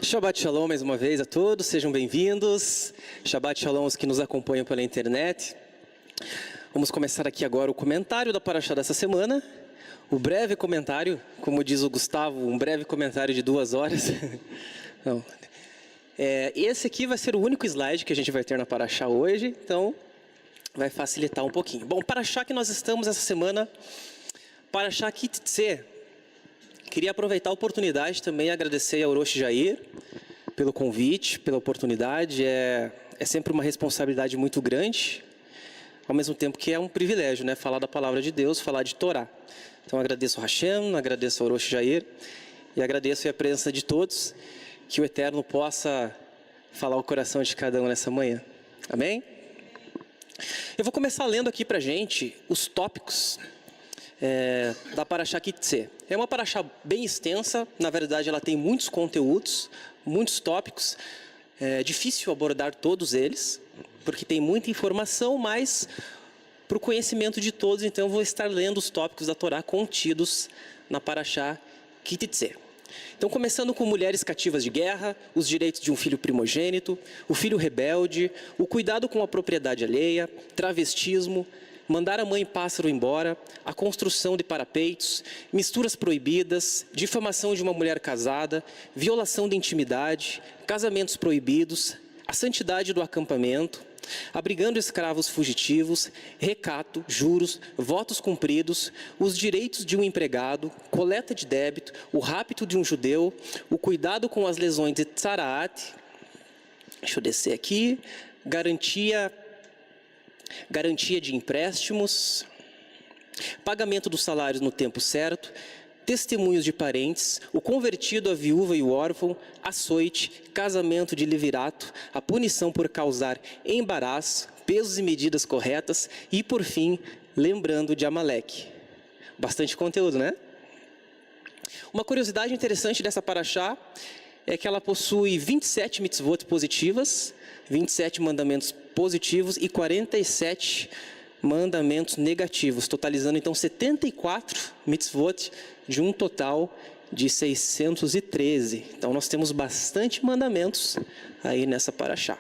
Shabbat Shalom mais uma vez a todos, sejam bem-vindos. Shabbat Shalom aos que nos acompanham pela internet. Vamos começar aqui agora o comentário da Parashá dessa semana. O breve comentário, como diz o Gustavo, um breve comentário de 2 horas. Não. Esse aqui vai ser o único slide que a gente vai ter na Parashá hoje, então vai facilitar um pouquinho. Bom, Parashá que nós estamos essa semana, Parashá Kittzé. Queria aproveitar a oportunidade também e agradecer ao Orochi Jair pelo convite, pela oportunidade. É sempre uma responsabilidade muito grande, ao mesmo tempo que é um privilégio, né? Falar da palavra de Deus, falar de Torá. Então agradeço ao Hashem, agradeço ao Orochi Jair e agradeço a presença de todos, que o Eterno possa falar o coração de cada um nessa manhã. Amém? Eu vou começar lendo aqui pra gente os tópicos da Parashá Kittzé. É uma Parashá bem extensa, na verdade ela tem muitos conteúdos, muitos tópicos. É difícil abordar todos eles, porque tem muita informação, mas para o conhecimento de todos, então eu vou estar lendo os tópicos da Torá contidos na Parashá Kittzé. Então, começando com mulheres cativas de guerra, os direitos de um filho primogênito, o filho rebelde, o cuidado com a propriedade alheia, travestismo, mandar a mãe pássaro embora, a construção de parapeitos, misturas proibidas, difamação de uma mulher casada, violação de intimidade, casamentos proibidos, a santidade do acampamento, abrigando escravos fugitivos, recato, juros, votos cumpridos, os direitos de um empregado, coleta de débito, o rapto de um judeu, o cuidado com as lesões de tzaraat, deixa eu descer aqui, garantia de empréstimos, pagamento dos salários no tempo certo, testemunhos de parentes, o convertido, a viúva e o órfão, açoite, casamento de levirato, a punição por causar embaraço, pesos e medidas corretas e, por fim, lembrando de Amaleque. Bastante conteúdo, né? Uma curiosidade interessante dessa Parashá é que ela possui 27 mitzvot positivas, 27 mandamentos positivos e 47 mandamentos negativos, totalizando então 74 mitzvot de um total de 613. Então nós temos bastante mandamentos aí nessa Parashá.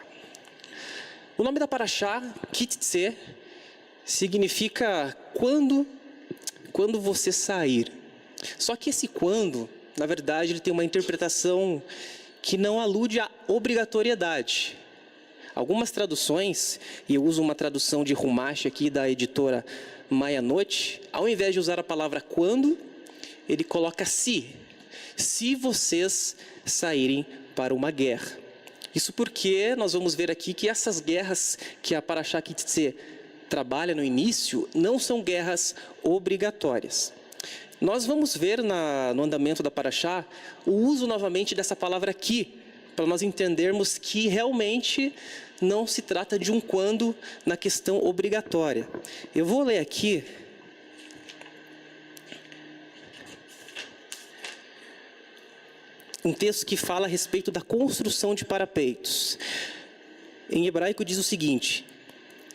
O nome da Parashá, Kittzé, significa quando você sair. Só que esse quando, na verdade, ele tem uma interpretação que não alude à obrigatoriedade. Algumas traduções, e eu uso uma tradução de Humash aqui da editora Mayanote, ao invés de usar a palavra quando, ele coloca se vocês saírem para uma guerra. Isso porque nós vamos ver aqui que essas guerras que a Parashá Kittzé trabalha no início não são guerras obrigatórias. Nós vamos ver no andamento da Parashá o uso novamente dessa palavra aqui, para nós entendermos que realmente não se trata de um quando na questão obrigatória. Eu vou ler aqui um texto que fala a respeito da construção de parapeitos. Em hebraico diz o seguinte: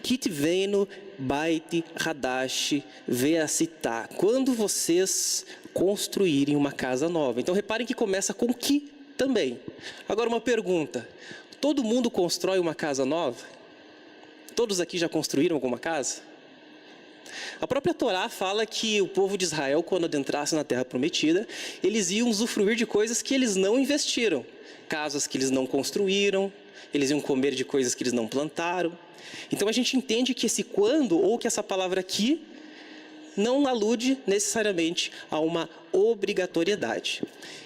Kitvenu Bait Hadash Veasitá. Quando vocês construírem uma casa nova. Então reparem que começa com ki também. Agora uma pergunta: todo mundo constrói uma casa nova? Todos aqui já construíram alguma casa? A própria Torá fala que o povo de Israel, quando adentrasse na Terra Prometida, eles iam usufruir de coisas que eles não investiram. Casas que eles não construíram, eles iam comer de coisas que eles não plantaram. Então a gente entende que esse quando, ou que essa palavra aqui, não alude necessariamente a uma obrigatoriedade.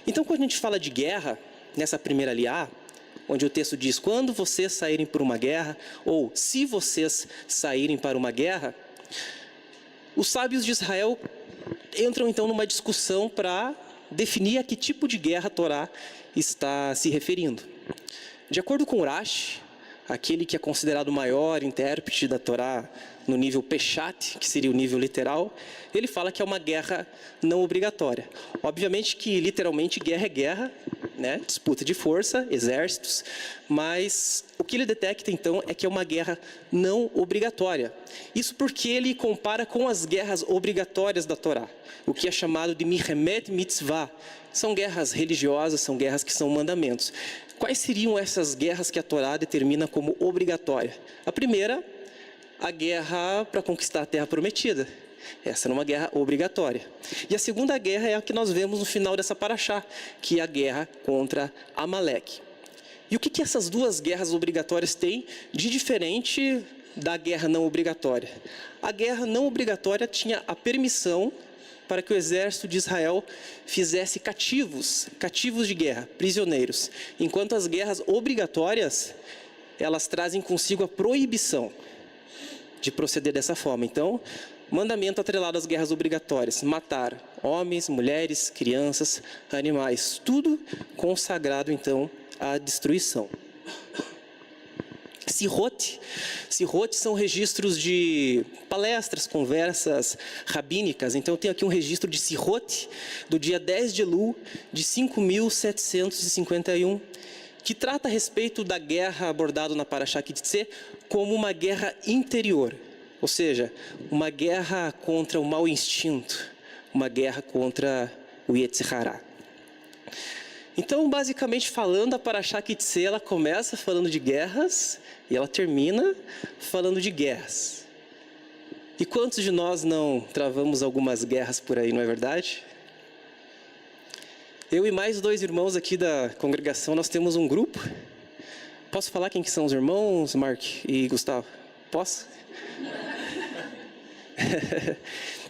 Então quando a gente fala de guerra, nessa primeira aliá, onde o texto diz, quando vocês saírem por uma guerra, ou se vocês saírem para uma guerra, os sábios de Israel entram então numa discussão para definir a que tipo de guerra a Torá está se referindo. De acordo com Urash, aquele que é considerado o maior intérprete da Torá no nível Peshat, que seria o nível literal, ele fala que é uma guerra não obrigatória. Obviamente que literalmente guerra é guerra, né? Disputa de força, exércitos, mas o que ele detecta então é que é uma guerra não obrigatória. Isso porque ele compara com as guerras obrigatórias da Torá, o que é chamado de Milchemet Mitzvah. São guerras religiosas, são guerras que são mandamentos. Quais seriam essas guerras que a Torá determina como obrigatória? A primeira, a guerra para conquistar a Terra Prometida. Essa era uma guerra obrigatória. E a segunda guerra é a que nós vemos no final dessa paraxá, que é a guerra contra Amaleque. E o que essas duas guerras obrigatórias têm de diferente da guerra não obrigatória? A guerra não obrigatória tinha a permissão para que o exército de Israel fizesse cativos de guerra, prisioneiros. Enquanto as guerras obrigatórias, elas trazem consigo a proibição de proceder dessa forma. Então, mandamento atrelado às guerras obrigatórias: matar homens, mulheres, crianças, animais, tudo consagrado então à destruição. Sirot são registros de palestras, conversas rabínicas. Então eu tenho aqui um registro de Sirot do dia 10 de Elul de 5751, que trata a respeito da guerra abordada na Parashá Kittzé como uma guerra interior. Ou seja, uma guerra contra o mau instinto, uma guerra contra o Yetzer Hará. Então, basicamente falando, a Parashá Kittzé, ela começa falando de guerras e ela termina falando de guerras. E quantos de nós não travamos algumas guerras por aí, não é verdade? Eu e mais 2 irmãos aqui da congregação, nós temos um grupo. Posso falar quem que são os irmãos, Mark e Gustavo? Posso?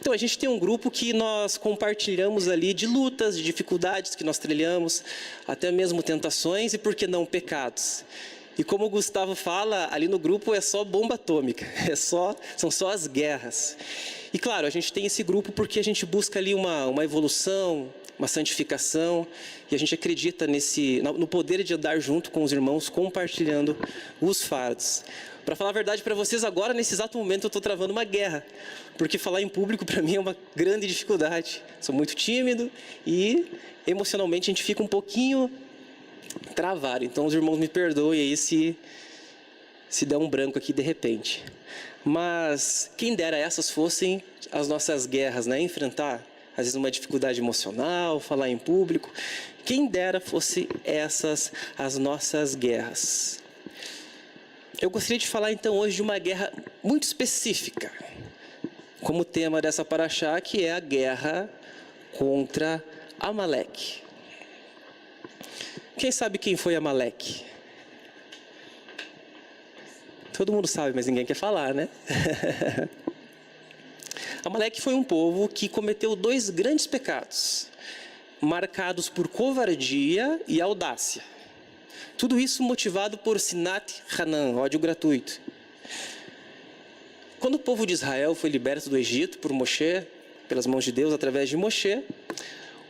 Então, a gente tem um grupo que nós compartilhamos ali de lutas, de dificuldades que nós trilhamos, até mesmo tentações e, por que não, pecados. E como o Gustavo fala, ali no grupo é só bomba atômica, são só as guerras. E claro, a gente tem esse grupo porque a gente busca ali uma evolução, uma santificação, e a gente acredita no poder de andar junto com os irmãos, compartilhando os fardos. Para falar a verdade para vocês, agora, nesse exato momento, eu estou travando uma guerra, porque falar em público, para mim, é uma grande dificuldade. Sou muito tímido e, emocionalmente, a gente fica um pouquinho travado. Então, os irmãos me perdoem aí se der um branco aqui de repente. Mas, quem dera essas fossem as nossas guerras, né? Enfrentar, às vezes, uma dificuldade emocional, falar em público. Quem dera fossem essas as nossas guerras. Eu gostaria de falar então hoje de uma guerra muito específica, como tema dessa paraxá, que é a guerra contra Amaleque. Quem sabe quem foi Amaleque? Todo mundo sabe, mas ninguém quer falar, né? Amaleque foi um povo que cometeu 2 grandes pecados, marcados por covardia e audácia. Tudo isso motivado por Sinat Hanan, ódio gratuito. Quando o povo de Israel foi liberto do Egito por Moshe, pelas mãos de Deus, através de Moshe,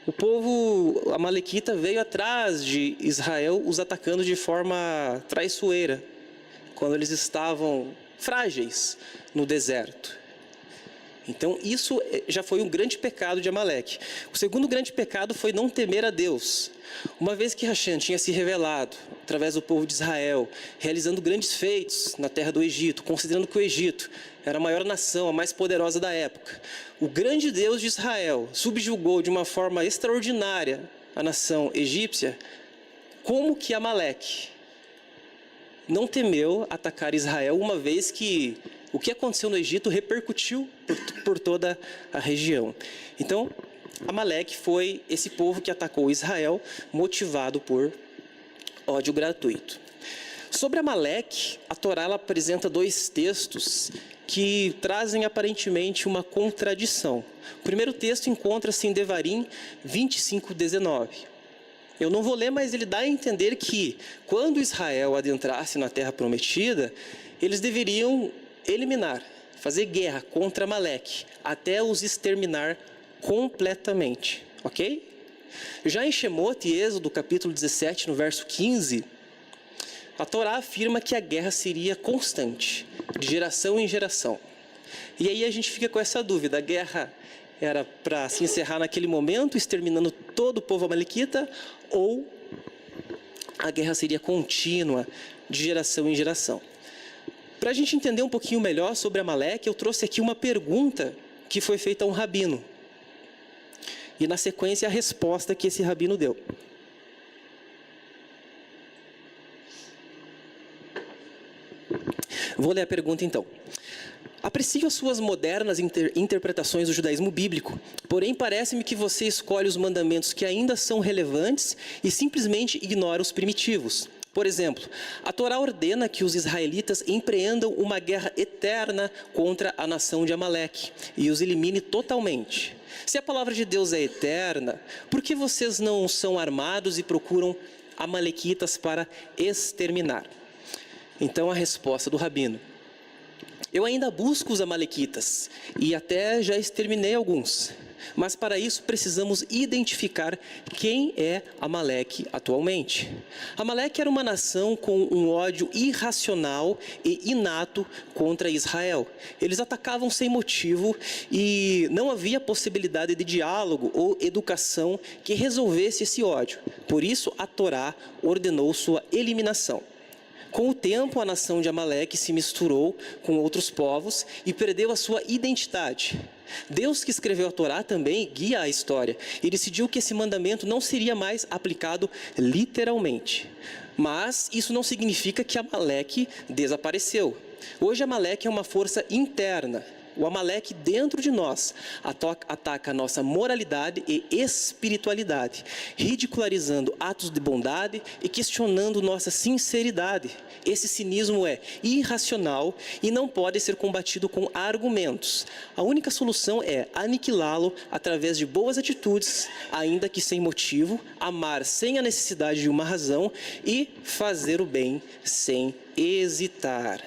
o povo amalequita veio atrás de Israel, os atacando de forma traiçoeira, quando eles estavam frágeis no deserto. Então, isso já foi um grande pecado de Amaleque. O segundo grande pecado foi não temer a Deus. Uma vez que Hashem tinha se revelado através do povo de Israel, realizando grandes feitos na terra do Egito, considerando que o Egito era a maior nação, a mais poderosa da época, o grande Deus de Israel subjugou de uma forma extraordinária a nação egípcia. Como que Amaleque não temeu atacar Israel, uma vez que o que aconteceu no Egito repercutiu por toda a região? Então, Amaleque foi esse povo que atacou Israel, motivado por ódio gratuito. Sobre Amaleque, a Torá ela apresenta 2 textos que trazem aparentemente uma contradição. O primeiro texto encontra-se em Devarim 25:19. Eu não vou ler, mas ele dá a entender que, quando Israel adentrasse na Terra Prometida, eles deveriam eliminar, fazer guerra contra Amaleque, até os exterminar completamente, ok? Já em Shemot e Êxodo, capítulo 17, no verso 15, a Torá afirma que a guerra seria constante, de geração em geração. E aí a gente fica com essa dúvida: a guerra era para se encerrar naquele momento, exterminando todo o povo amalequita, ou a guerra seria contínua, de geração em geração. Para a gente entender um pouquinho melhor sobre Amaleque, eu trouxe aqui uma pergunta que foi feita a um rabino. E na sequência a resposta que esse rabino deu. Vou ler a pergunta então. Aprecio as suas modernas interpretações do judaísmo bíblico, porém parece-me que você escolhe os mandamentos que ainda são relevantes e simplesmente ignora os primitivos. Por exemplo, a Torá ordena que os israelitas empreendam uma guerra eterna contra a nação de Amaleque e os elimine totalmente. Se a palavra de Deus é eterna, por que vocês não são armados e procuram amalequitas para exterminar? Então a resposta do rabino: eu ainda busco os amalequitas e até já exterminei alguns. Mas para isso precisamos identificar quem é Amaleque atualmente. Amaleque era uma nação com um ódio irracional e inato contra Israel. Eles atacavam sem motivo e não havia possibilidade de diálogo ou educação que resolvesse esse ódio. Por isso a Torá ordenou sua eliminação. Com o tempo, a nação de Amaleque se misturou com outros povos e perdeu a sua identidade. Deus, que escreveu a Torá, também guia a história e decidiu que esse mandamento não seria mais aplicado literalmente. Mas isso não significa que Amaleque desapareceu. Hoje Amaleque é uma força interna. O Amaleque dentro de nós ataca a nossa moralidade e espiritualidade, ridicularizando atos de bondade e questionando nossa sinceridade. Esse cinismo é irracional e não pode ser combatido com argumentos. A única solução é aniquilá-lo através de boas atitudes, ainda que sem motivo, amar sem a necessidade de uma razão e fazer o bem sem hesitar.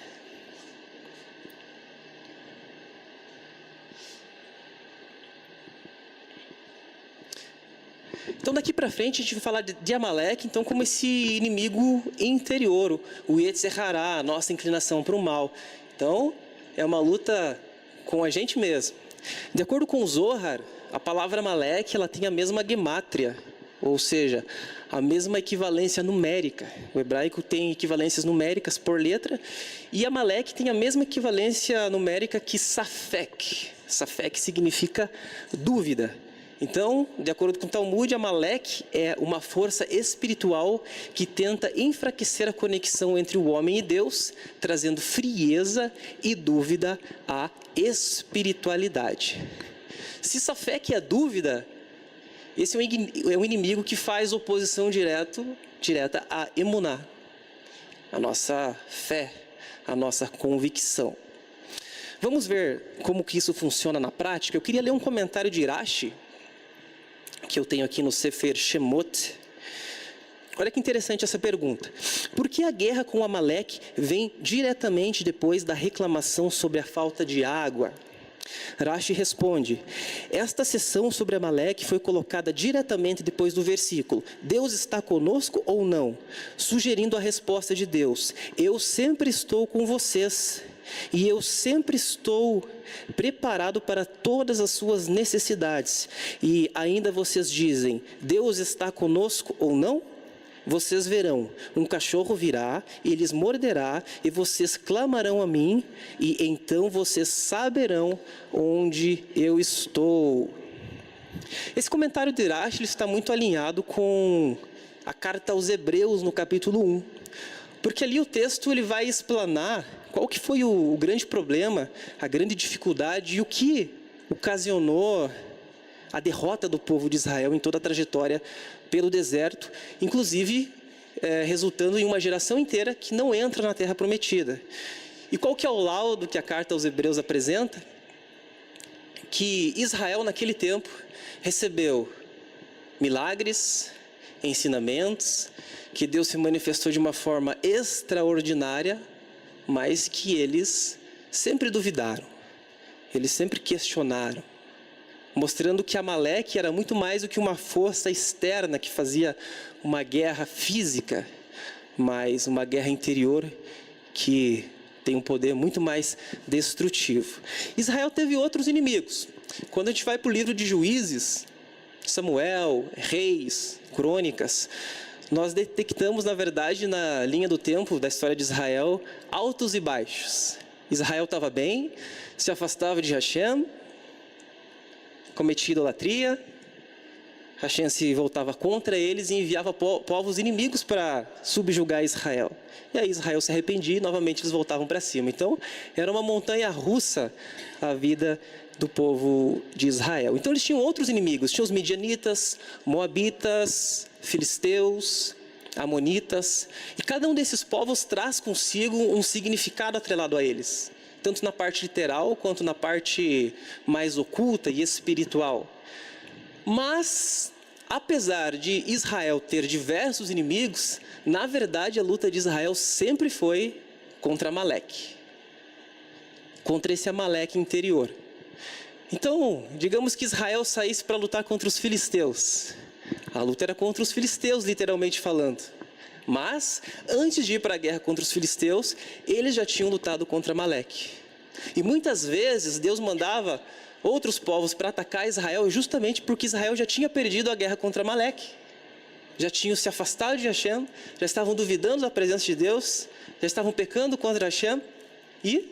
Então daqui para frente a gente vai falar de Amaleque, então, como esse inimigo interior, o Yetzer Hará, a nossa inclinação para o mal. Então é uma luta com a gente mesmo. De acordo com o Zohar, a palavra Amaleque ela tem a mesma gemátria, ou seja, a mesma equivalência numérica. O hebraico tem equivalências numéricas por letra e Amaleque tem a mesma equivalência numérica que Safek. Safek significa dúvida. Então, de acordo com o Talmud, Amaleque é uma força espiritual que tenta enfraquecer a conexão entre o homem e Deus, trazendo frieza e dúvida à espiritualidade. Se Safek é dúvida, esse é um inimigo que faz oposição direta à emuná, a nossa fé, a nossa convicção. Vamos ver como que isso funciona na prática. Eu queria ler um comentário de Rashi, que eu tenho aqui no Sefer Shemot. Olha que interessante essa pergunta. Por que a guerra com Amaleque vem diretamente depois da reclamação sobre a falta de água? Rashi responde: esta seção sobre Amaleque foi colocada diretamente depois do versículo Deus está conosco ou não? Sugerindo a resposta de Deus: eu sempre estou com vocês. E eu sempre estou preparado para todas as suas necessidades. E ainda vocês dizem, Deus está conosco ou não? Vocês verão, um cachorro virá, e lhes morderá, e vocês clamarão a mim, e então vocês saberão onde eu estou. Esse comentário de Rashi está muito alinhado com a carta aos Hebreus, no capítulo 1. Porque ali o texto ele vai explanar qual que foi o grande problema, a grande dificuldade e o que ocasionou a derrota do povo de Israel em toda a trajetória pelo deserto, inclusive resultando em uma geração inteira que não entra na Terra Prometida. E qual que é o laudo que a carta aos Hebreus apresenta? Que Israel naquele tempo recebeu milagres, ensinamentos, que Deus se manifestou de uma forma extraordinária, mas que eles sempre duvidaram, eles sempre questionaram, mostrando que Amaleque era muito mais do que uma força externa que fazia uma guerra física, mas uma guerra interior que tem um poder muito mais destrutivo. Israel teve outros inimigos. Quando a gente vai para o livro de Juízes, Samuel, Reis, Crônicas, nós detectamos, na verdade, na linha do tempo da história de Israel, altos e baixos. Israel estava bem, se afastava de Hashem, cometia idolatria, Hashem se voltava contra eles e enviava povos inimigos para subjugar Israel. E aí Israel se arrependia e novamente eles voltavam para cima. Então, era uma montanha russa a vida do povo de Israel. Então, eles tinham outros inimigos. Tinham os midianitas, moabitas, filisteus, amonitas. E cada um desses povos traz consigo um significado atrelado a eles. Tanto na parte literal, quanto na parte mais oculta e espiritual. Mas, apesar de Israel ter diversos inimigos, na verdade a luta de Israel sempre foi contra Amaleque. Contra esse Amaleque interior. Então, digamos que Israel saísse para lutar contra os filisteus. A luta era contra os filisteus, literalmente falando. Mas, antes de ir para a guerra contra os filisteus, eles já tinham lutado contra Amaleque. E muitas vezes Deus mandava outros povos para atacar Israel justamente porque Israel já tinha perdido a guerra contra Amaleque. Já tinham se afastado de Hashem, já estavam duvidando da presença de Deus, já estavam pecando contra Hashem e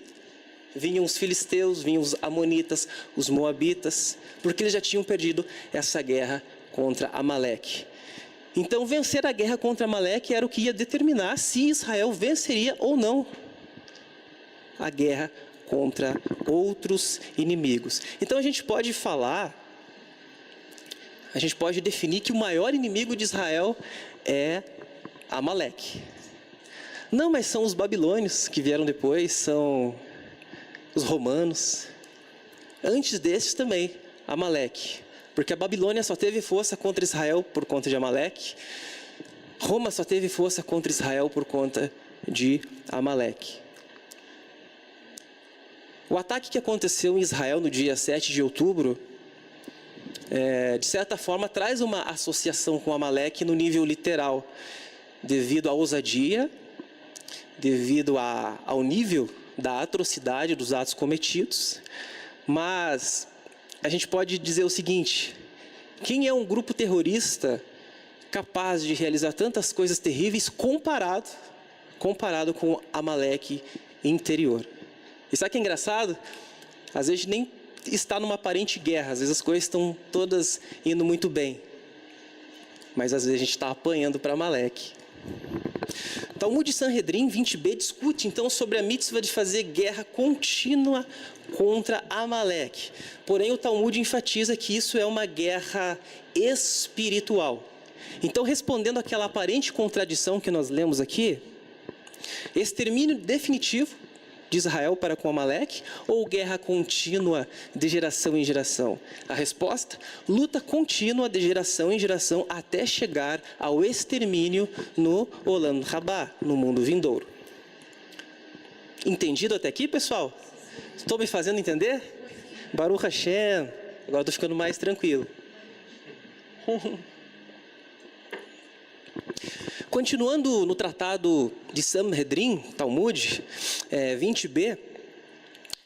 vinham os filisteus, vinham os amonitas, os moabitas, porque eles já tinham perdido essa guerra contra Amaleque. Então, vencer a guerra contra Amaleque era o que ia determinar se Israel venceria ou não a guerra contra outros inimigos. Então, a gente pode definir que o maior inimigo de Israel é Amaleque. Não, mas são os babilônios que vieram depois, são os romanos. Antes desses também, Amaleque. Porque a Babilônia só teve força contra Israel por conta de Amaleque. Roma só teve força contra Israel por conta de Amaleque. O ataque que aconteceu em Israel no dia 7 de outubro, de certa forma, traz uma associação com Amaleque no nível literal, devido à ousadia, devido ao nível da atrocidade dos atos cometidos. Mas a gente pode dizer o seguinte: quem é um grupo terrorista capaz de realizar tantas coisas terríveis comparado com Amaleque interior? E sabe o que é engraçado? Às vezes nem está numa aparente guerra, às vezes as coisas estão todas indo muito bem. Mas às vezes a gente está apanhando para Amaleque. Talmud Sanhedrin 20b discute então sobre a mitzvah de fazer guerra contínua contra Amaleque. Porém, o Talmud enfatiza que isso é uma guerra espiritual. Então, respondendo àquela aparente contradição que nós lemos aqui, extermínio definitivo de Israel para com Amaleque ou guerra contínua de geração em geração? A resposta: luta contínua de geração em geração até chegar ao extermínio no Olam Rabá, no mundo vindouro. Entendido até aqui, pessoal? Estou me fazendo entender? Baruch Hashem. Agora estou ficando mais tranquilo. Continuando no tratado de Sanhedrin, Talmud 20b,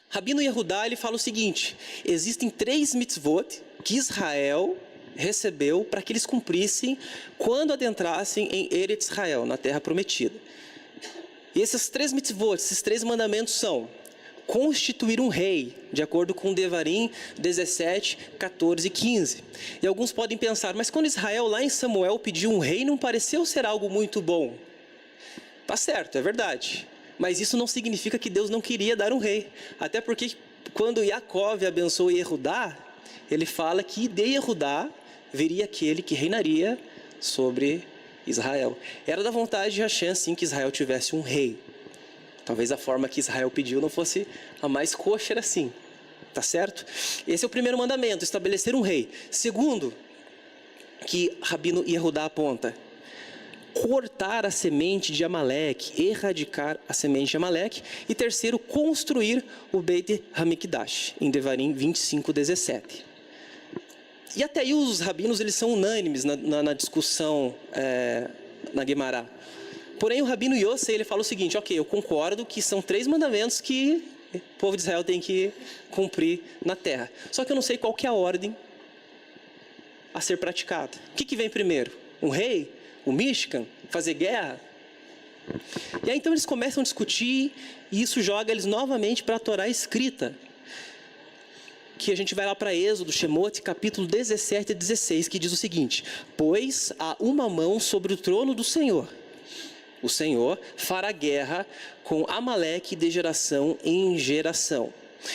Rabino Yehudá ele fala o seguinte: existem 3 mitzvot que Israel recebeu para que eles cumprissem quando adentrassem em Eretz Israel, na terra prometida. E esses 3 mitzvot, esses 3 mandamentos são: constituir um rei, de acordo com Devarim 17, 14 e 15. E alguns podem pensar, mas quando Israel lá em Samuel pediu um rei, não pareceu ser algo muito bom? Tá certo, é verdade. Mas isso não significa que Deus não queria dar um rei. Até porque quando Yaakov abençoou Yehudá, ele fala que de Yehudá viria aquele que reinaria sobre Israel. Era da vontade de Hashem, sim, que Israel tivesse um rei. Talvez a forma que Israel pediu não fosse a mais kosher assim. Tá certo? Esse é o primeiro mandamento, estabelecer um rei. Segundo, que Rabino Yehudá aponta: cortar a semente de Amaleque, erradicar a semente de Amaleque. E terceiro, construir o Beit Hamikdash, em Devarim 25, 17. E até aí os rabinos eles são unânimes na discussão na Guemará. Porém, o Rabino Yossi, ele fala o seguinte: ok, eu concordo que são 3 mandamentos que o povo de Israel tem que cumprir na terra. Só que eu não sei qual que é a ordem a ser praticada. O que vem primeiro? Um rei o Michigan, fazer guerra. E aí então eles começam a discutir, e isso joga eles novamente para a Torá escrita. Que a gente vai lá para Êxodo, Shemote, capítulo 17 e 16, que diz o seguinte: pois há uma mão sobre o trono do Senhor. O Senhor fará guerra com Amaleque de geração em geração.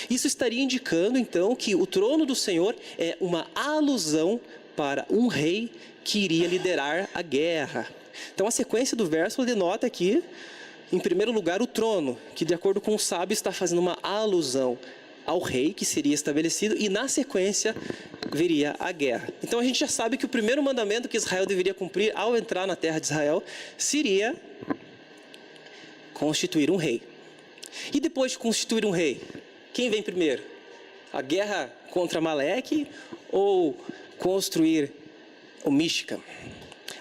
Isso estaria indicando, então, que o trono do Senhor é uma alusão para um rei que iria liderar a guerra. Então, a sequência do verso denota aqui, em primeiro lugar, o trono, que, de acordo com o sábio, está fazendo uma alusão ao rei que seria estabelecido, e na sequência viria a guerra. Então a gente já sabe que o primeiro mandamento que Israel deveria cumprir ao entrar na terra de Israel seria constituir um rei. E depois de constituir um rei, quem vem primeiro? A guerra contra Amaleque ou construir o Michigan?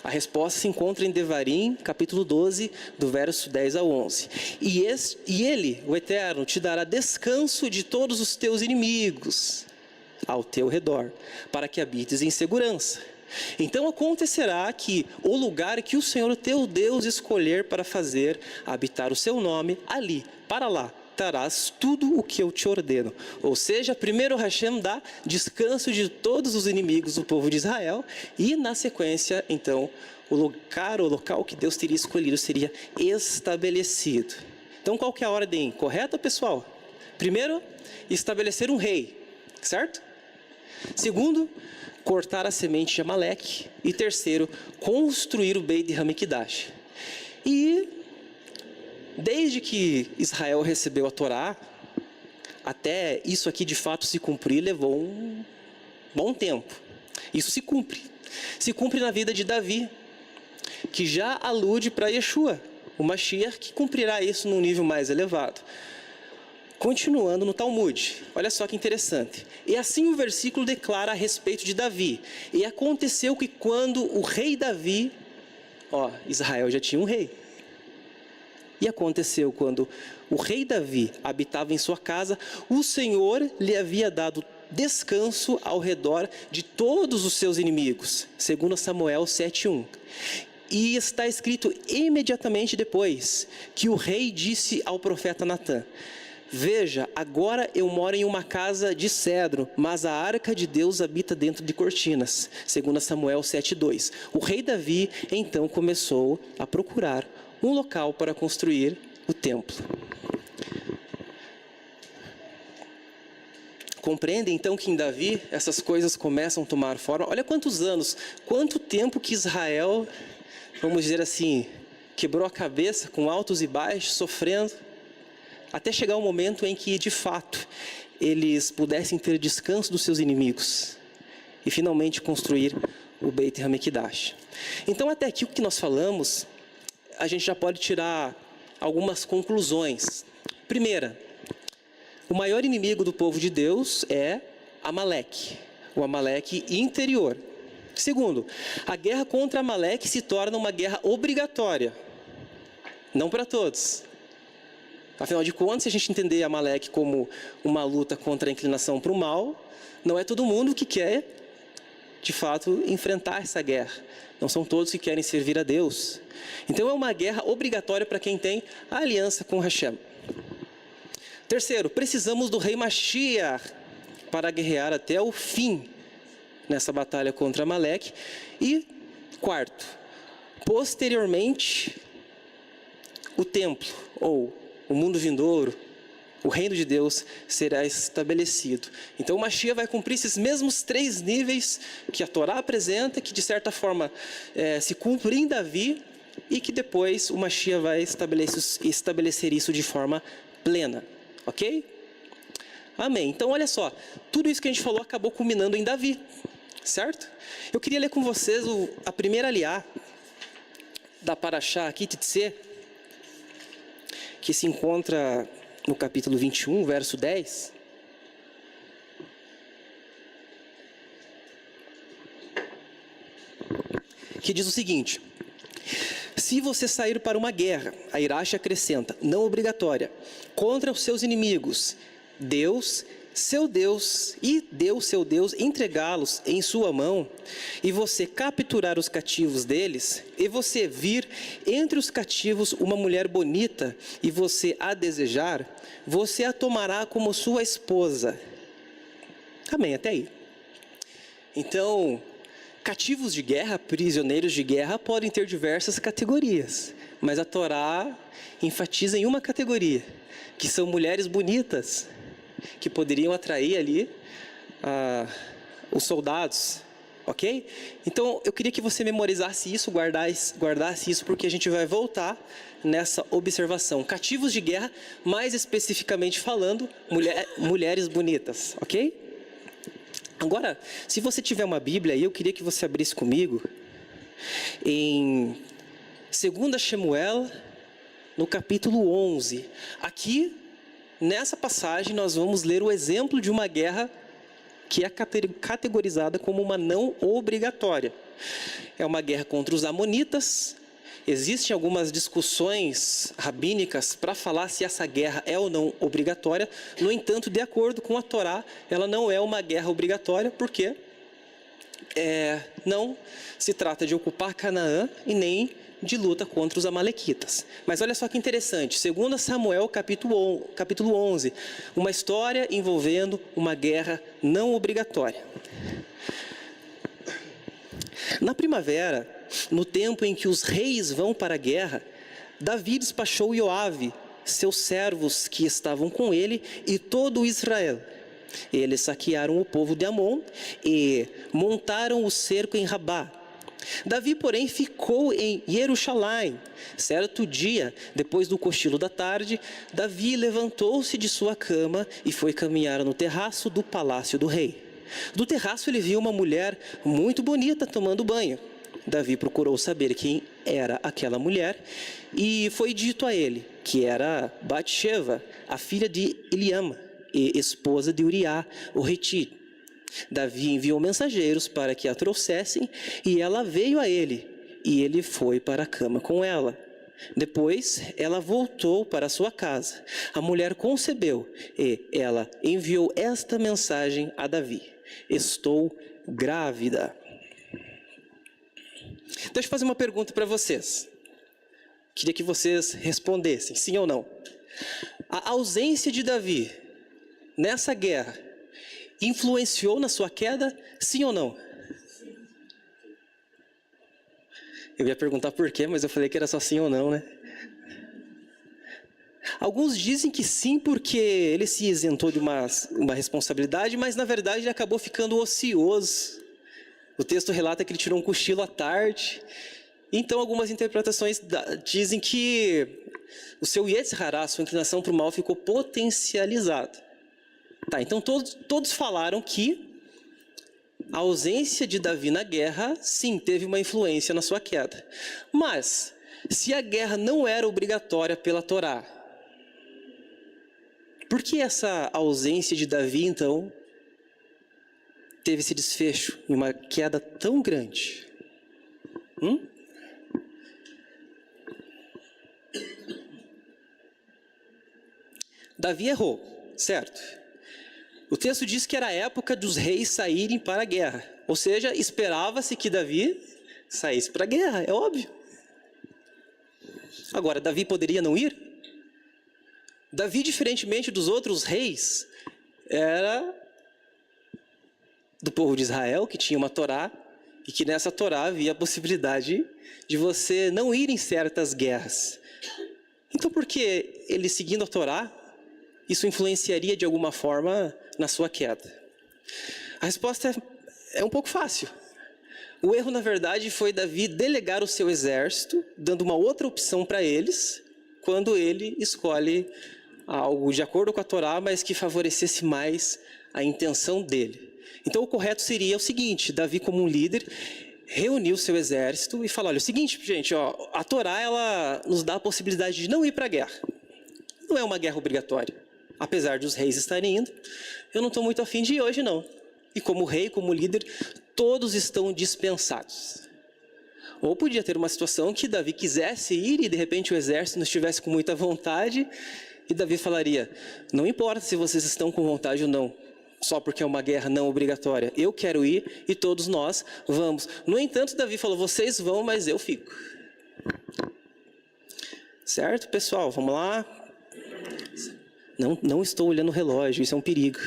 A resposta se encontra em Devarim, capítulo 12, do verso 10 ao 11. E ele, o Eterno, te dará descanso de todos os teus inimigos ao teu redor, para que habites em segurança. Então acontecerá que o lugar que o Senhor teu Deus escolher para fazer habitar o seu nome, ali, para lá, trarás tudo o que eu te ordeno. Ou seja, primeiro Hashem dá descanso de todos os inimigos do povo de Israel, e na sequência, então, o local que Deus teria escolhido seria estabelecido. Então, qual que é a ordem correta, pessoal? Primeiro, estabelecer um rei, certo? Segundo, cortar a semente de Amaleque. E terceiro, construir o Beit Hamikdash. E desde que Israel recebeu a Torá, até isso aqui de fato se cumprir, levou um bom tempo. Isso se cumpre. Se cumpre na vida de Davi, que já alude para Yeshua, o Mashiach, que cumprirá isso num nível mais elevado. Continuando no Talmud, olha só que interessante. E assim o versículo declara a respeito de Davi. E aconteceu que quando o rei Davi, Israel já tinha um rei. E aconteceu quando o rei Davi habitava em sua casa, o Senhor lhe havia dado descanso ao redor de todos os seus inimigos, segundo Samuel 7:1. E está escrito imediatamente depois que o rei disse ao profeta Natã: veja, agora eu moro em uma casa de cedro, mas a arca de Deus habita dentro de cortinas, segundo Samuel 7:2. O rei Davi então começou a procurar um local para construir o templo. Compreende então que em Davi essas coisas começam a tomar forma? Olha quantos anos, quanto tempo que Israel, vamos dizer assim, quebrou a cabeça com altos e baixos, sofrendo, até chegar o momento em que, de fato, eles pudessem ter descanso dos seus inimigos e finalmente construir o Beit Hamikdash. Então, até aqui o que nós falamos, a gente já pode tirar algumas conclusões. Primeira, o maior inimigo do povo de Deus é Amaleque, o Amaleque interior. Segundo, a guerra contra Amaleque se torna uma guerra obrigatória, não para todos. Afinal de contas, se a gente entender Amaleque como uma luta contra a inclinação para o mal, não é todo mundo que quer, de fato, enfrentar essa guerra. Não são todos que querem servir a Deus. Então é uma guerra obrigatória para quem tem a aliança com Hashem. Terceiro, precisamos do rei Mashiach para guerrear até o fim nessa batalha contra Amaleque. E quarto, posteriormente, o templo, ou o mundo vindouro, o reino de Deus será estabelecido. Então o Mashiach vai cumprir esses mesmos 3 níveis que a Torá apresenta, que de certa forma se cumpre em Davi, e que depois o Mashiach vai estabelecer isso de forma plena. Ok? Amém. Então olha só, tudo isso que a gente falou acabou culminando em Davi, certo? Eu queria ler com vocês a primeira aliá da Parashá Kititsê, que se encontra no capítulo 21, verso 10. Que diz o seguinte: se você sair para uma guerra, a Irache acrescenta, não obrigatória, contra os seus inimigos, Deus seu Deus, e Deus, seu Deus, entregá-los em sua mão, e você capturar os cativos deles, e você vir entre os cativos uma mulher bonita, e você a desejar, você a tomará como sua esposa. Amém, até aí. Então, cativos de guerra, prisioneiros de guerra, podem ter diversas categorias, mas a Torá enfatiza em uma categoria, que são mulheres bonitas, que poderiam atrair ali os soldados, ok? Então, eu queria que você memorizasse isso, guardasse isso, porque a gente vai voltar nessa observação. Cativos de guerra, mais especificamente falando, mulheres bonitas, ok? Agora, se você tiver uma Bíblia aí, eu queria que você abrisse comigo em 2 Samuel, no capítulo 11. Aqui, nessa passagem, nós vamos ler o exemplo de uma guerra que é categorizada como uma não obrigatória. É uma guerra contra os amonitas. Existem algumas discussões rabínicas para falar se essa guerra é ou não obrigatória. No entanto, de acordo com a Torá, ela não é uma guerra obrigatória, porque não se trata de ocupar Canaã e nem de luta contra os amalequitas. Mas olha só que interessante, 2 Samuel capítulo 11, uma história envolvendo uma guerra não obrigatória. Na primavera, no tempo em que os reis vão para a guerra, Davi despachou Joabe, seus servos que estavam com ele e todo Israel. Eles saquearam o povo de Amon e montaram o cerco em Rabá. Davi, porém, ficou em Jerusalém. Certo dia, depois do cochilo da tarde, Davi levantou-se de sua cama e foi caminhar no terraço do palácio do rei. Do terraço ele viu uma mulher muito bonita tomando banho. Davi procurou saber quem era aquela mulher e foi dito a ele que era Batsheva, a filha de Eliama e esposa de Uriá, o Hetita. Davi enviou mensageiros para que a trouxessem e ela veio a ele e ele foi para a cama com ela. Depois ela voltou para sua casa. A mulher concebeu e ela enviou esta mensagem a Davi: estou grávida. Deixa eu fazer uma pergunta para vocês. Queria que vocês respondessem, sim ou não. A ausência de Davi nessa guerra influenciou na sua queda, sim ou não? Eu ia perguntar por quê, mas eu falei que era só sim ou não, né? Alguns dizem que sim, porque ele se isentou de uma responsabilidade, mas na verdade ele acabou ficando ocioso. O texto relata que ele tirou um cochilo à tarde. Então algumas interpretações dizem que o seu Yetzer Hará, sua inclinação para o mal, ficou potencializada. Tá, então todos falaram que a ausência de Davi na guerra, sim, teve uma influência na sua queda. Mas, se a guerra não era obrigatória pela Torá, por que essa ausência de Davi, então, teve esse desfecho em uma queda tão grande? Davi errou, certo? O texto diz que era a época dos reis saírem para a guerra. Ou seja, esperava-se que Davi saísse para a guerra, é óbvio. Agora, Davi poderia não ir? Davi, diferentemente dos outros reis, era do povo de Israel, que tinha uma Torá, e que nessa Torá havia a possibilidade de você não ir em certas guerras. Então, por que ele, seguindo a Torá, isso influenciaria de alguma forma na sua queda? A resposta é um pouco fácil. O erro, na verdade, foi Davi delegar o seu exército, dando uma outra opção para eles, quando ele escolhe algo de acordo com a Torá, mas que favorecesse mais a intenção dele. Então, o correto seria o seguinte: Davi, como um líder, reuniu o seu exército e falou: olha, é o seguinte, gente, a Torá ela nos dá a possibilidade de não ir para a guerra. Não é uma guerra obrigatória. Apesar de os reis estarem indo, eu não estou muito afim de ir hoje, não. E como rei, como líder, todos estão dispensados. Ou podia ter uma situação que Davi quisesse ir e de repente o exército não estivesse com muita vontade E Davi falaria: não importa se vocês estão com vontade ou não, só porque é uma guerra não obrigatória. Eu quero ir e todos nós vamos. No entanto, Davi falou: vocês vão, mas eu fico. Certo, pessoal? Vamos lá. Não estou olhando o relógio, isso é um perigo.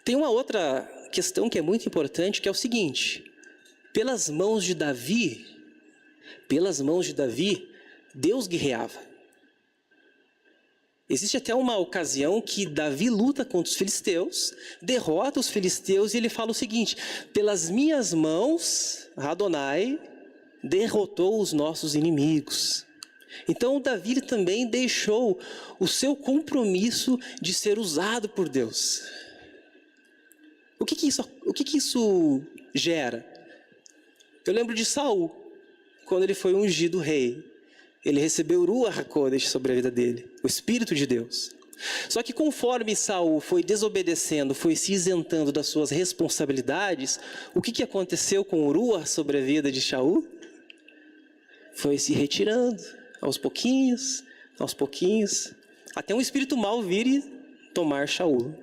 Tem uma outra questão que é muito importante, que é o seguinte: pelas mãos de Davi, Deus guerreava. Existe até uma ocasião que Davi luta contra os filisteus, derrota os filisteus e ele fala o seguinte: pelas minhas mãos, Adonai derrotou os nossos inimigos. Então Davi também deixou o seu compromisso de ser usado por Deus. O que isso gera? Eu lembro de Saul, quando ele foi ungido rei. Ele recebeu Ruach HaKodesh sobre a vida dele, o Espírito de Deus. Só que conforme Saul foi desobedecendo, foi se isentando das suas responsabilidades, o que aconteceu com o Ruach sobre a vida de Saul? Foi se retirando, aos pouquinhos, até um espírito mau vir e tomar Saul.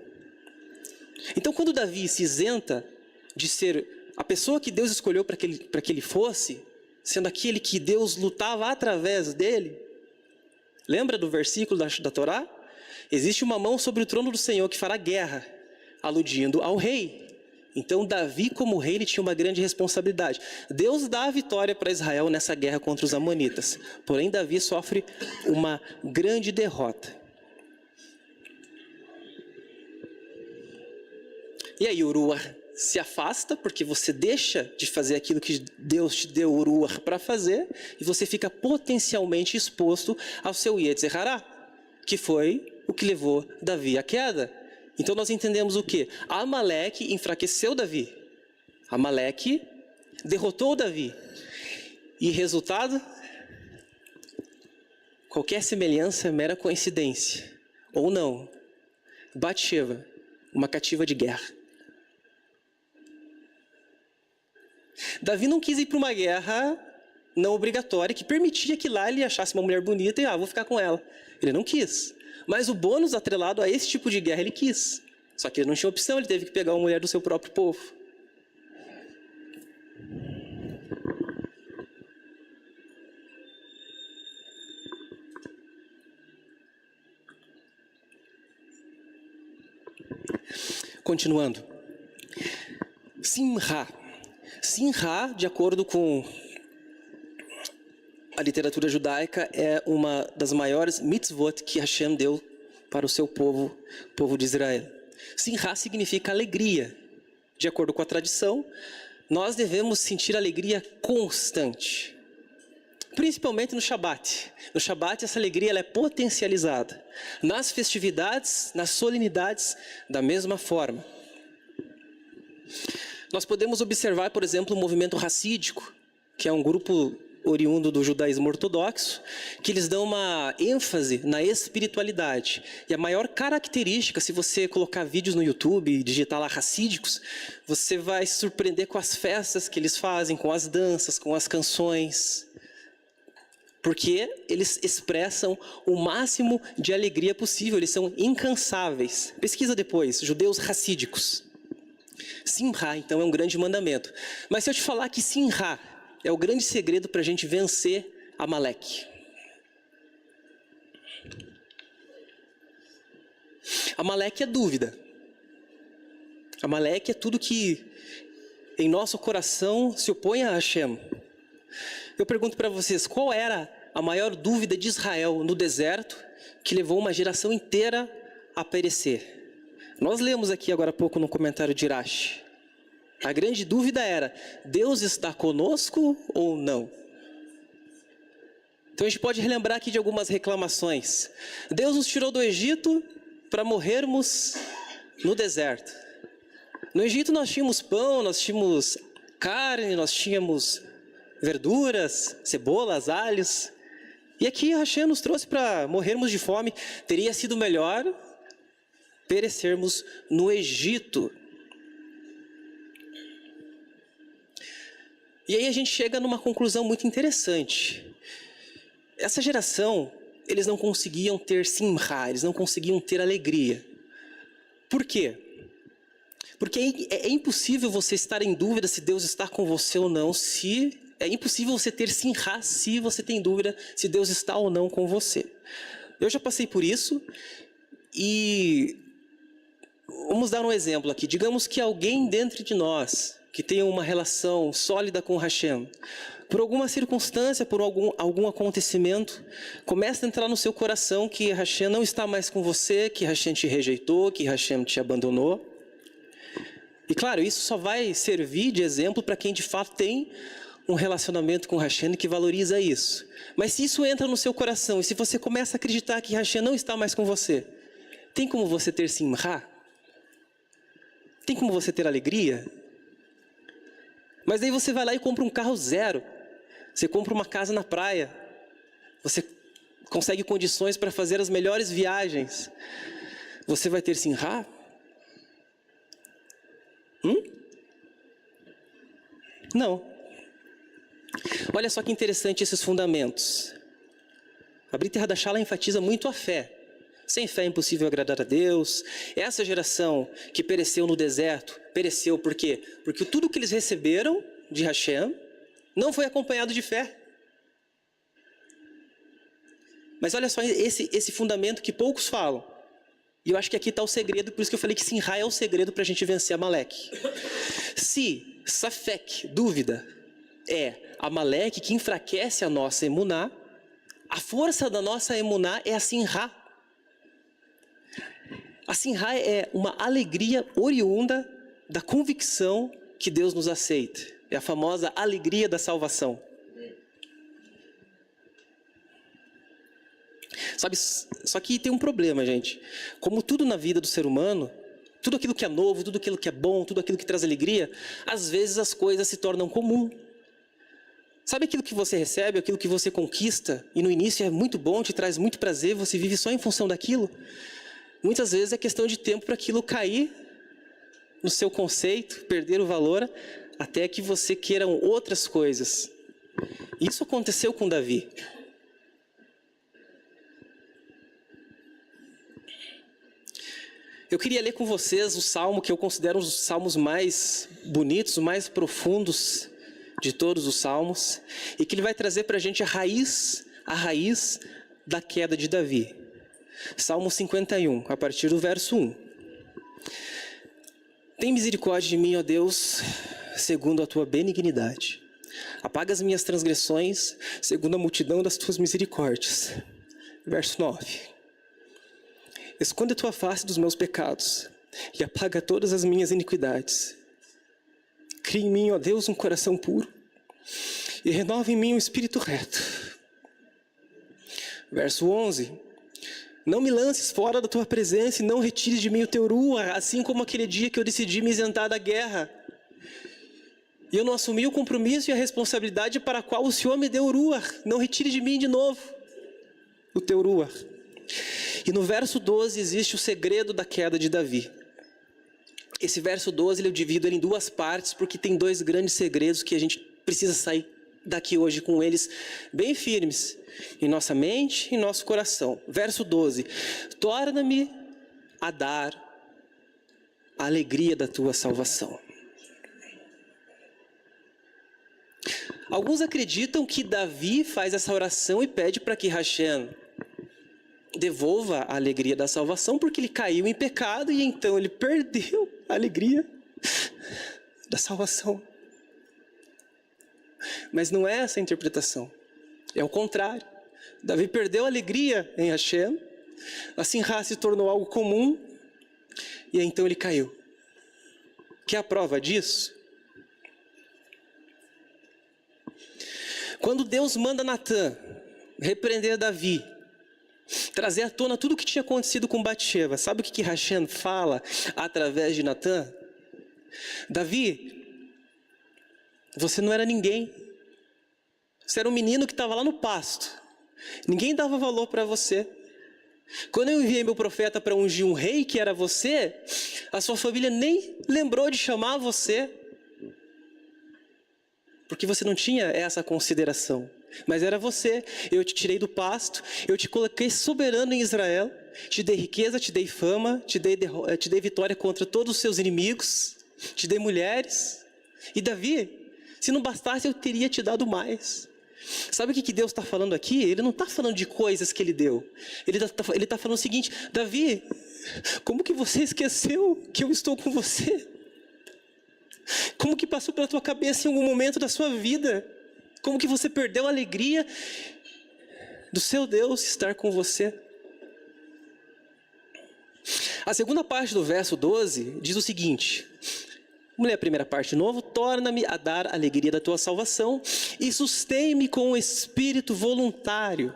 Então, quando Davi se isenta de ser a pessoa que Deus escolheu para que ele fosse, sendo aquele que Deus lutava através dele, lembra do versículo da Torá? Existe uma mão sobre o trono do Senhor que fará guerra, aludindo ao rei. Então, Davi, como rei, ele tinha uma grande responsabilidade. Deus dá a vitória para Israel nessa guerra contra os amonitas. Porém, Davi sofre uma grande derrota. E aí, Ruach se afasta, porque você deixa de fazer aquilo que Deus te deu o Ruach para fazer, e você fica potencialmente exposto ao seu Yetzer Hará, que foi o que levou Davi à queda. Então nós entendemos o quê? Amaleque enfraqueceu Davi. Amaleque derrotou Davi. E resultado? Qualquer semelhança é mera coincidência. Ou não. Batsheva, uma cativa de guerra. Davi não quis ir para uma guerra não obrigatória, que permitia que lá ele achasse uma mulher bonita e vou ficar com ela. Ele não quis. Mas o bônus atrelado a esse tipo de guerra ele quis. Só que ele não tinha opção, ele teve que pegar uma mulher do seu próprio povo. Continuando. Simra. Simra, de acordo com a literatura judaica, é uma das maiores mitzvot que Hashem deu para o seu povo, o povo de Israel. Simra significa alegria. De acordo com a tradição, nós devemos sentir alegria constante. Principalmente no Shabat. No Shabat, essa alegria ela é potencializada. Nas festividades, nas solenidades, da mesma forma. Nós podemos observar, por exemplo, o movimento racídico, que é um grupo oriundo do judaísmo ortodoxo, que eles dão uma ênfase na espiritualidade. E a maior característica, se você colocar vídeos no YouTube e digitar lá racídicos, você vai se surpreender com as festas que eles fazem, com as danças, com as canções. Porque eles expressam o máximo de alegria possível, eles são incansáveis. Pesquisa depois, judeus racídicos. Simra, então, é um grande mandamento. Mas se eu te falar que Simra é o grande segredo para a gente vencer Amaleque. Amaleque é dúvida. Amaleque é tudo que em nosso coração se opõe a Hashem. Eu pergunto para vocês, qual era a maior dúvida de Israel no deserto que levou uma geração inteira a perecer? Nós lemos aqui agora há pouco no comentário de Irache. A grande dúvida era, Deus está conosco ou não? Então a gente pode relembrar aqui de algumas reclamações. Deus nos tirou do Egito para morrermos no deserto. No Egito nós tínhamos pão, nós tínhamos carne, nós tínhamos verduras, cebolas, alhos. E aqui Hashem nos trouxe para morrermos de fome. Teria sido melhor perecermos no Egito. E aí a gente chega numa conclusão muito interessante. essa geração, eles não conseguiam ter simra, eles não conseguiam ter alegria. Por quê? Porque é impossível você estar em dúvida se Deus está com você ou não, é impossível você ter simra se você tem dúvida se Deus está ou não com você. Eu já passei por isso e vamos dar um exemplo aqui. Digamos que alguém dentro de nós que tenha uma relação sólida com Hashem, por alguma circunstância, por algum acontecimento, começa a entrar no seu coração que Hashem não está mais com você, que Hashem te rejeitou, que Hashem te abandonou. E claro, isso só vai servir de exemplo para quem de fato tem um relacionamento com Hashem que valoriza isso. Mas se isso entra no seu coração e se você começa a acreditar que Hashem não está mais com você, tem como você ter simra? Tem como você ter alegria? Mas aí você vai lá e compra um carro zero. Você compra uma casa na praia. Você consegue condições para fazer as melhores viagens. Você vai ter simra? Não. Olha só que interessante esses fundamentos. A Brit Hadashah enfatiza muito a fé. Sem fé é impossível agradar a Deus. Essa geração que pereceu no deserto, pereceu por quê? Porque tudo que eles receberam de Hashem não foi acompanhado de fé. Mas olha só esse fundamento que poucos falam. E eu acho que aqui está o segredo, por isso que eu falei que simra é o segredo para a gente vencer Amaleque. Se safek, dúvida, é Amaleque que enfraquece a nossa emuná, a força da nossa emuná é a simra. A simra é uma alegria oriunda da convicção que Deus nos aceita. É a famosa alegria da salvação. Sabe, só que tem um problema, gente. Como tudo na vida do ser humano, tudo aquilo que é novo, tudo aquilo que é bom, tudo aquilo que traz alegria, às vezes as coisas se tornam comum. Sabe aquilo que você recebe, aquilo que você conquista, e no início é muito bom, te traz muito prazer, você vive só em função daquilo? Muitas vezes é questão de tempo para aquilo cair no seu conceito, perder o valor, até que você queira outras coisas. Isso aconteceu com Davi. Eu queria ler com vocês o salmo que eu considero um dos salmos mais bonitos, mais profundos de todos os salmos, e que ele vai trazer para a gente a raiz da queda de Davi. Salmo 51, a partir do verso 1. Tem misericórdia de mim, ó Deus, segundo a tua benignidade. Apaga as minhas transgressões, segundo a multidão das tuas misericórdias. Verso 9. Esconde a tua face dos meus pecados e apaga todas as minhas iniquidades. Cria em mim, ó Deus, um coração puro e renova em mim um espírito reto. Verso 11. Não me lances fora da tua presença e não retires de mim o teu ruach, assim como aquele dia que eu decidi me isentar da guerra. E eu não assumi o compromisso e a responsabilidade para a qual o Senhor me deu o ruach. Não retire de mim de novo o teu ruach. E no verso 12 existe o segredo da queda de Davi. Esse verso 12 eu divido ele em duas partes, porque tem dois grandes segredos que a gente precisa sair daqui hoje com eles bem firmes em nossa mente e em nosso coração. Verso 12. Torna-me a dar a alegria da tua salvação. Alguns acreditam que Davi faz essa oração e pede para que Hashem devolva a alegria da salvação, porque ele caiu em pecado e então ele perdeu a alegria da salvação. Mas não é essa a interpretação. É o contrário. Davi perdeu a alegria em Hashem, a simra se tornou algo comum e então ele caiu. Quer a prova disso? Quando Deus manda Natã repreender Davi, trazer à tona tudo o que tinha acontecido com Batseba, sabe o que Hashem fala através de Natã? Davi, você não era ninguém. Você era um menino que estava lá no pasto. Ninguém dava valor para você. Quando eu enviei meu profeta para ungir um rei que era você, a sua família nem lembrou de chamar você, porque você não tinha essa consideração. mas era você. Eu te tirei do pasto, eu te coloquei soberano em Israel, te dei riqueza, te dei fama, te dei vitória contra todos os seus inimigos, te dei mulheres. E Davi, se não bastasse, eu teria te dado mais. Sabe o que Deus está falando aqui? Ele não está falando de coisas que ele deu. Ele está falando o seguinte: Davi, como que você esqueceu que eu estou com você? Como que passou pela tua cabeça em algum momento da sua vida? Como que você perdeu a alegria do seu Deus estar com você? A segunda parte do verso 12 diz o seguinte: vamos ler a primeira parte de novo. Torna-me a dar a alegria da tua salvação e sustém-me com o espírito voluntário.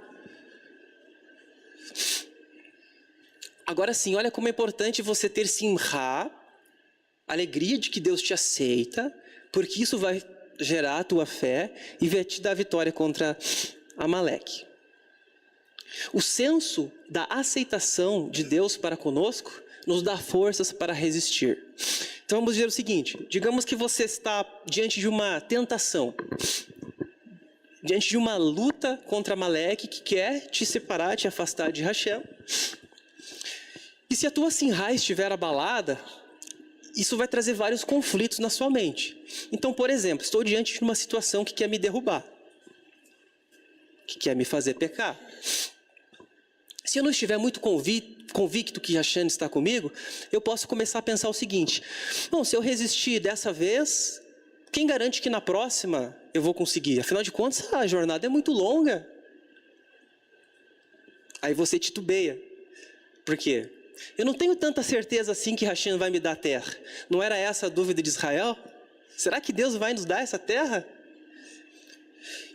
Agora sim, olha como é importante você ter simra, alegria de que Deus te aceita, porque isso vai gerar a tua fé e vai te dar vitória contra Amaleque. O senso da aceitação de Deus para conosco nos dá forças para resistir. Então vamos dizer o seguinte: digamos que você está diante de uma tentação, diante de uma luta contra Amaleque que quer te separar, te afastar de Hashem. E se a tua sinra estiver abalada, isso vai trazer vários conflitos na sua mente. Então, por exemplo, estou diante de uma situação que quer me derrubar, que quer me fazer pecar. Se eu não estiver muito convicto que Hashem está comigo, eu posso começar a pensar o seguinte: bom, se eu resistir dessa vez, quem garante que na próxima eu vou conseguir? Afinal de contas, a jornada é muito longa. Aí você titubeia. Por quê? Eu não tenho tanta certeza assim que Hashem vai me dar a terra. Não era essa a dúvida de Israel? Será que Deus vai nos dar essa terra?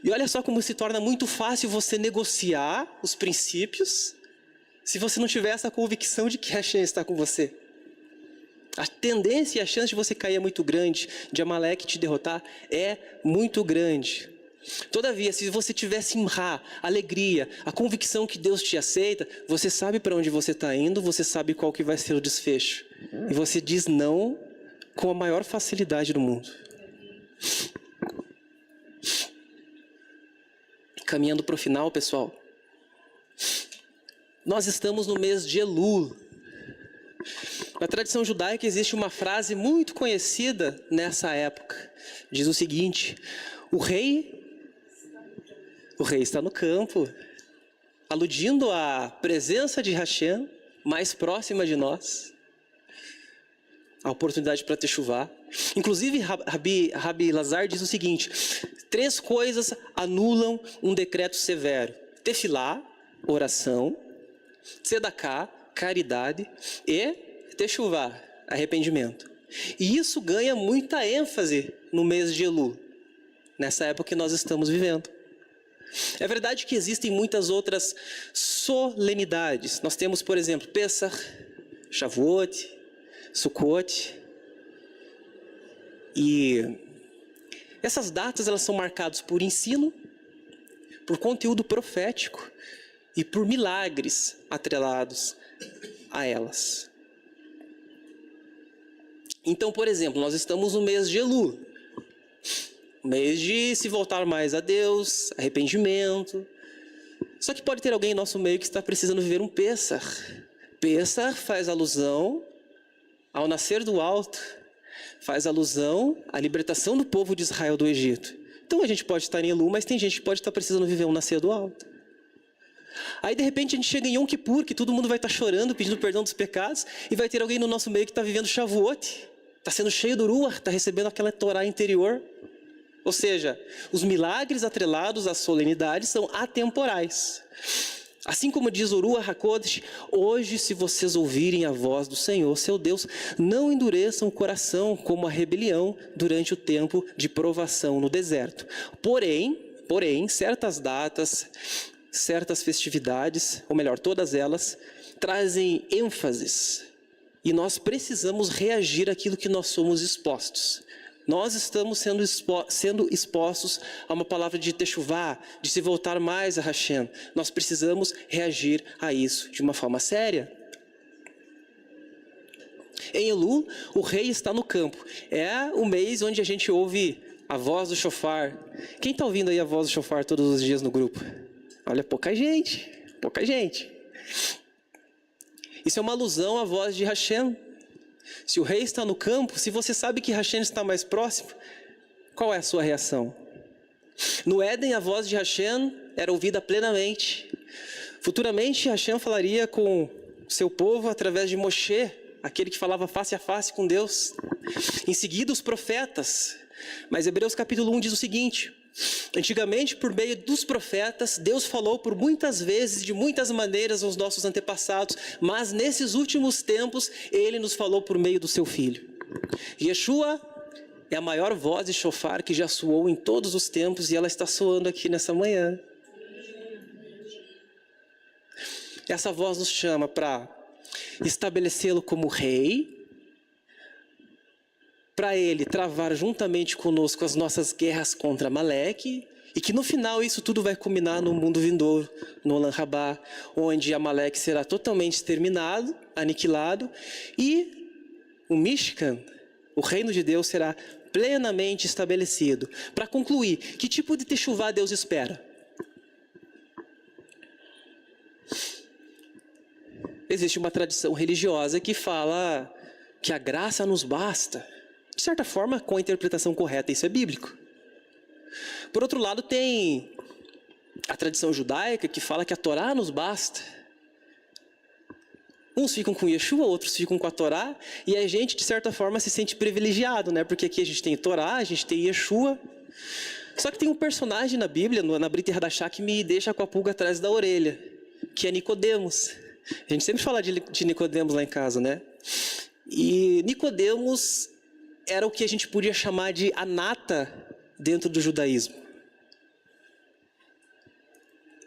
E olha só como se torna muito fácil você negociar os princípios se você não tiver essa convicção de que Hashem está com você. A tendência e a chance de você cair é muito grande, de Amaleque te derrotar é muito grande. Todavia, se você tiver simra, alegria, a convicção que Deus te aceita, você sabe para onde você está indo, você sabe qual que vai ser o desfecho. E você diz não com a maior facilidade do mundo. Caminhando para o final, pessoal. Nós estamos no mês de Elul. Na tradição judaica existe uma frase muito conhecida nessa época. Diz o seguinte: o rei está no campo, aludindo à presença de Hashem mais próxima de nós, a oportunidade para techuvá. Inclusive, Rabi Lazar diz o seguinte: 3 coisas anulam um decreto severo: tefilá, oração; tzedaká, caridade; e techuvá, arrependimento. E isso ganha muita ênfase no mês de Elul, nessa época que nós estamos vivendo. É verdade que existem muitas outras solenidades. Nós temos, por exemplo, Pesach, Shavuot, Sukkot. E essas datas elas são marcadas por ensino, por conteúdo profético e por milagres atrelados a elas. Então, por exemplo, nós estamos no mês de Elul, mês de se voltar mais a Deus, arrependimento. Só que pode ter alguém em nosso meio que está precisando viver um Pesach. Pesach faz alusão ao nascer do alto, faz alusão à libertação do povo de Israel do Egito. Então a gente pode estar em Elul, mas tem gente que pode estar precisando viver um nascer do alto. Aí de repente a gente chega em Yom Kippur, que todo mundo vai estar chorando, pedindo perdão dos pecados, e vai ter alguém no nosso meio que está vivendo Shavuot, está sendo cheio do Ruach, está recebendo aquela Torá interior. Ou seja, os milagres atrelados às solenidades são atemporais. Assim como diz o Ruach HaKodesh: hoje, se vocês ouvirem a voz do Senhor, seu Deus, não endureçam o coração como a rebelião durante o tempo de provação no deserto. Porém, certas datas, certas festividades, ou melhor, todas elas, trazem ênfases. E nós precisamos reagir àquilo que nós somos expostos. Nós estamos sendo expostos a uma palavra de techuvá, de se voltar mais a Hashem. Nós precisamos reagir a isso de uma forma séria. Em Elul, o rei está no campo. É o mês onde a gente ouve a voz do shofar. Quem está ouvindo aí a voz do shofar todos os dias no grupo? Olha, pouca gente, pouca gente. Isso é uma alusão à voz de Hashem. Se o rei está no campo, se você sabe que Hashem está mais próximo, qual é a sua reação? No Éden, a voz de Hashem era ouvida plenamente. Futuramente, Hashem falaria com seu povo através de Moshe, aquele que falava face a face com Deus. Em seguida, os profetas. Mas Hebreus capítulo 1 diz o seguinte: antigamente, por meio dos profetas, Deus falou por muitas vezes, de muitas maneiras aos nossos antepassados, mas nesses últimos tempos, Ele nos falou por meio do seu Filho. Yeshua é a maior voz de shofar que já soou em todos os tempos e ela está soando aqui nessa manhã. Essa voz nos chama para estabelecê-lo como rei, para ele travar juntamente conosco as nossas guerras contra Amaleque, e que no final isso tudo vai culminar no mundo vindouro, no Olam Rabá, onde Amaleque será totalmente exterminado, aniquilado, e o Mishkan, o reino de Deus, será plenamente estabelecido. Para concluir, que tipo de techuvá Deus espera? Existe uma tradição religiosa que fala que a graça nos basta. De certa forma, com a interpretação correta, isso é bíblico. Por outro lado, tem a tradição judaica que fala que a Torá nos basta. Uns ficam com Yeshua, outros ficam com a Torá, e a gente, de certa forma, se sente privilegiado, né? Porque aqui a gente tem Torá, a gente tem Yeshua. Só que tem um personagem na Bíblia, na Brit Hadashah, que me deixa com a pulga atrás da orelha, que é Nicodemos. A gente sempre fala de Nicodemos lá em casa, né? E Nicodemos era o que a gente podia chamar de a nata dentro do judaísmo.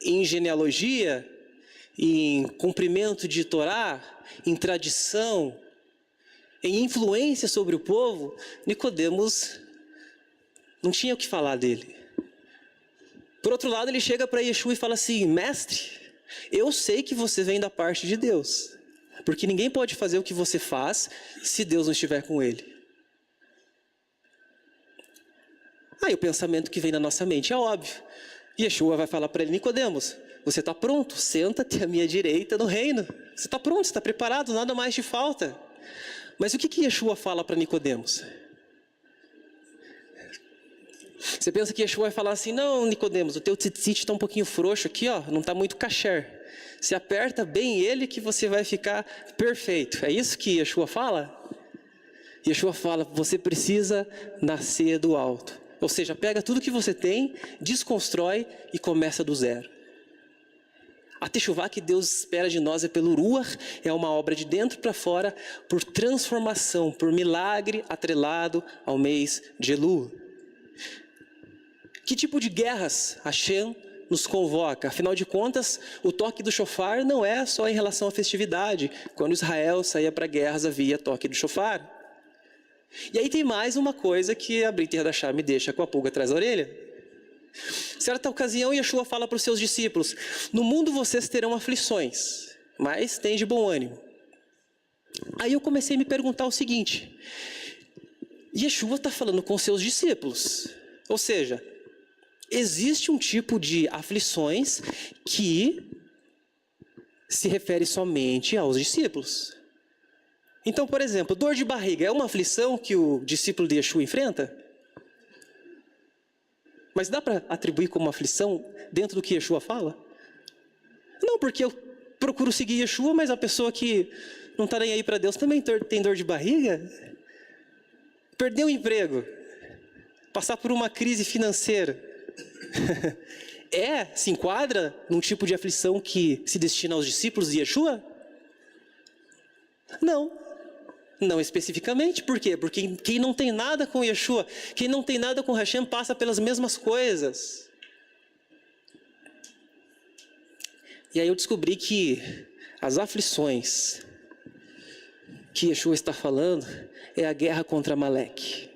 Em genealogia, em cumprimento de Torá, em tradição, em influência sobre o povo, Nicodemos não tinha o que falar dele. Por outro lado, ele chega para Yeshua e fala assim: mestre, eu sei que você vem da parte de Deus, porque ninguém pode fazer o que você faz se Deus não estiver com ele. Aí o pensamento que vem na nossa mente é óbvio. Yeshua vai falar para ele: Nicodemos, você está pronto, senta-te à minha direita no reino. Você está pronto, você está preparado, nada mais te falta. Mas o que Yeshua fala para Nicodemos? Você pensa que Yeshua vai falar assim: não, Nicodemos, o teu tzitzit está um pouquinho frouxo aqui, ó, não está muito kasher. Se aperta bem ele que você vai ficar perfeito. É isso que Yeshua fala? Yeshua fala: você precisa nascer do alto. Ou seja, pega tudo que você tem, desconstrói e começa do zero. A techuvá que Deus espera de nós é pelo Ruach, é uma obra de dentro para fora, por transformação, por milagre atrelado ao mês de Elul. Que tipo de guerras Hashem nos convoca? Afinal de contas, o toque do shofar não é só em relação à festividade. Quando Israel saía para guerras, havia toque do shofar. E aí tem mais uma coisa que a Brit Hadashah me deixa com a pulga atrás da orelha. Certa ocasião, Yeshua fala para os seus discípulos: no mundo vocês terão aflições, mas tem de bom ânimo. Aí eu comecei a me perguntar o seguinte: Yeshua está falando com seus discípulos, ou seja, existe um tipo de aflições que se refere somente aos discípulos. Então, por exemplo, dor de barriga é uma aflição que o discípulo de Yeshua enfrenta? Mas dá para atribuir como aflição dentro do que Yeshua fala? Não, porque eu procuro seguir Yeshua, mas a pessoa que não está nem aí para Deus também tem dor de barriga? Perder o emprego? Passar por uma crise financeira? Se enquadra num tipo de aflição que se destina aos discípulos de Yeshua? Não especificamente. Por quê? Porque quem não tem nada com Yeshua, quem não tem nada com Hashem, passa pelas mesmas coisas. E aí eu descobri que as aflições que Yeshua está falando é a guerra contra Amaleque.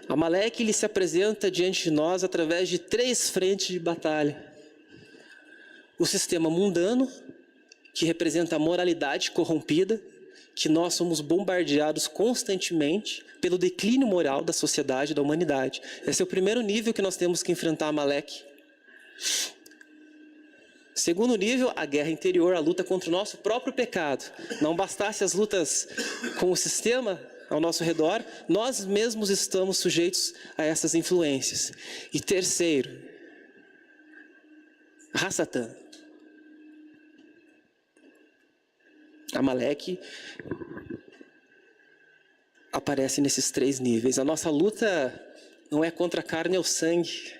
Amaleque, ele se apresenta diante de nós através de 3 frentes de batalha. O sistema mundano, que representa a moralidade corrompida, que nós somos bombardeados constantemente pelo declínio moral da sociedade, da humanidade. Esse é o primeiro nível que nós temos que enfrentar Amaleque. Segundo nível, a guerra interior, a luta contra o nosso próprio pecado. Não bastasse as lutas com o sistema ao nosso redor, nós mesmos estamos sujeitos a essas influências. E terceiro, Hasatan. Amaleque aparece nesses 3 níveis. A nossa luta não é contra a carne ou sangue.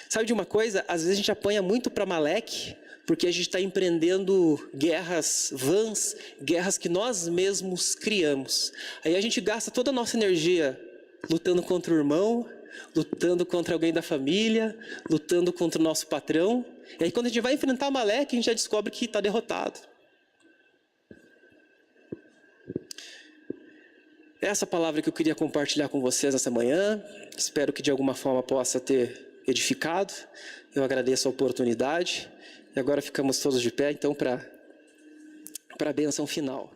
Sabe de uma coisa? Às vezes a gente apanha muito para Amaleque porque a gente está empreendendo guerras vãs, guerras que nós mesmos criamos. Aí a gente gasta toda a nossa energia lutando contra o irmão, lutando contra alguém da família, lutando contra o nosso patrão. E aí quando a gente vai enfrentar Amaleque, a gente já descobre que está derrotado. Essa palavra que eu queria compartilhar com vocês essa manhã, espero que de alguma forma possa ter edificado. Eu agradeço a oportunidade. E agora ficamos todos de pé, então, para a bênção final.